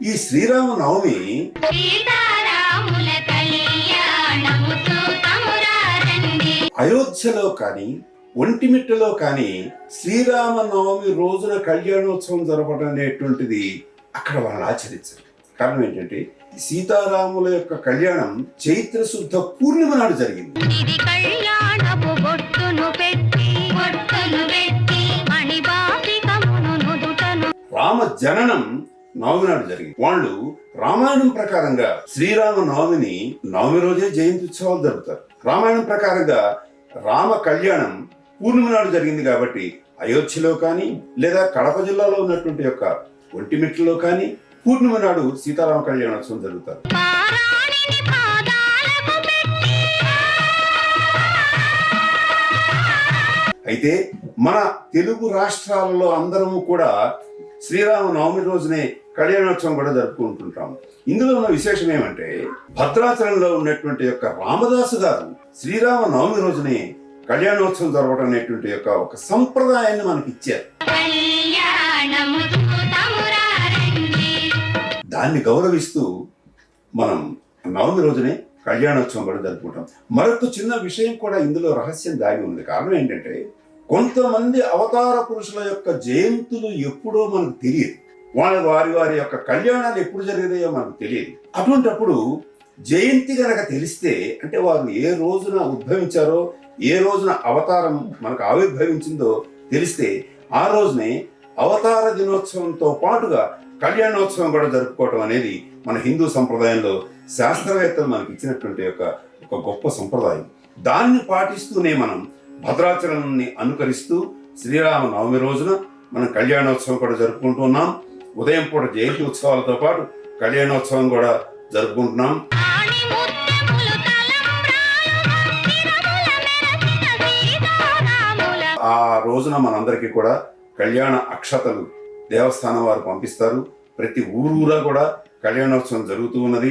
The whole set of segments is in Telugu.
ఈ శ్రీరామనవమి అయోధ్యలో కానీ ఒంటిమిట్టలో కానీ శ్రీరామనవమి రోజున కళ్యాణోత్సవం జరపడం అనేటువంటిది అక్కడ వాళ్ళు ఆచరించారు. కారణం ఏంటంటే సీతారాముల యొక్క కళ్యాణం చైత్ర శుద్ధ పూర్ణిమ నాడు జరిగింది. రామ జననం నవమి నాడు జరిగింది. వాళ్ళు రామాయణం ప్రకారంగా శ్రీరామ నవమిని నవమి రోజే జయంతి ఉత్సవాలు జరుపుతారు. రామాయణం ప్రకారంగా రామ కళ్యాణం పూర్ణిమ నాడు జరిగింది కాబట్టి అయోధ్యలో కానీ లేదా కడప జిల్లాలో ఉన్నటువంటి యొక్క ఒంటిమిట్టలో కానీ పూర్ణిమ నాడు సీతారామ కళ్యాణోత్సవం జరుగుతారు. అయితే మన తెలుగు రాష్ట్రాలలో అందరము కూడా శ్రీరామ నవమి రోజునే కళ్యాణోత్సవం కూడా జరుపుకుంటుంటాం. ఇందులో ఉన్న విశేషం ఏమంటే భద్రాచలంలో ఉన్నటువంటి యొక్క రామదాసు గారు శ్రీరామ నవమి రోజునే కళ్యాణోత్సవం జరపడం అనేటువంటి యొక్క ఒక సంప్రదాయాన్ని మనకి ఇచ్చారు. దాన్ని గౌరవిస్తూ మనం నవమి రోజునే కళ్యాణోత్సవం కూడా జరుపుకుంటాం. మరొక చిన్న విషయం కూడా ఇందులో రహస్యం దాగి ఉంది. కారణం ఏంటంటే కొంతమంది అవతార పురుషుల యొక్క జయంతులు ఎప్పుడో మనకు తెలియదు, వారి వారి యొక్క కళ్యాణాలు ఎప్పుడు జరిగాయో మనకు తెలియదు. అటువంటప్పుడు జయంతి గనక తెలిస్తే, అంటే వారు ఏ రోజున ఉద్భవించారో, ఏ రోజున అవతారం మనకు ఆవిర్భవించిందో తెలిస్తే ఆ రోజునే అవతార దినోత్సవంతో పాటుగా కళ్యాణోత్సవం కూడా జరుపుకోవటం అనేది మన హిందూ సంప్రదాయంలో శాస్త్రవేత్తలు మనకి ఇచ్చినటువంటి ఒక గొప్ప సంప్రదాయం. దాన్ని పాటిస్తూనే మనం భద్రాచలాన్ని అనుకరిస్తూ శ్రీరామ నవమి రోజున మనం కళ్యాణోత్సవం కూడా జరుపుకుంటున్నాం. ఉదయం పూట జయంతి ఉత్సవాలతో పాటు కళ్యాణోత్సవం కూడా జరుపుకుంటున్నాం. ఆ రోజున మనందరికీ కూడా కళ్యాణ అక్షతలు దేవస్థానం వారు పంపిస్తారు. ప్రతి ఊరూరా కూడా కళ్యాణోత్సవం జరుగుతూ ఉన్నది.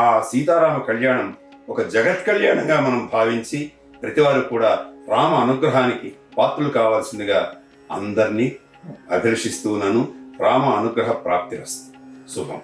ఆ సీతారామ కళ్యాణం ఒక జగత్ కళ్యాణంగా మనం భావించి ప్రతి వారు కూడా రామ అనుగ్రహానికి పాత్రలు కావాల్సిందిగా అందరినీ అభిలషిస్తూ ఉన్నాను. రామ అనుగ్రహ ప్రాప్తిరస్తు. శుభం.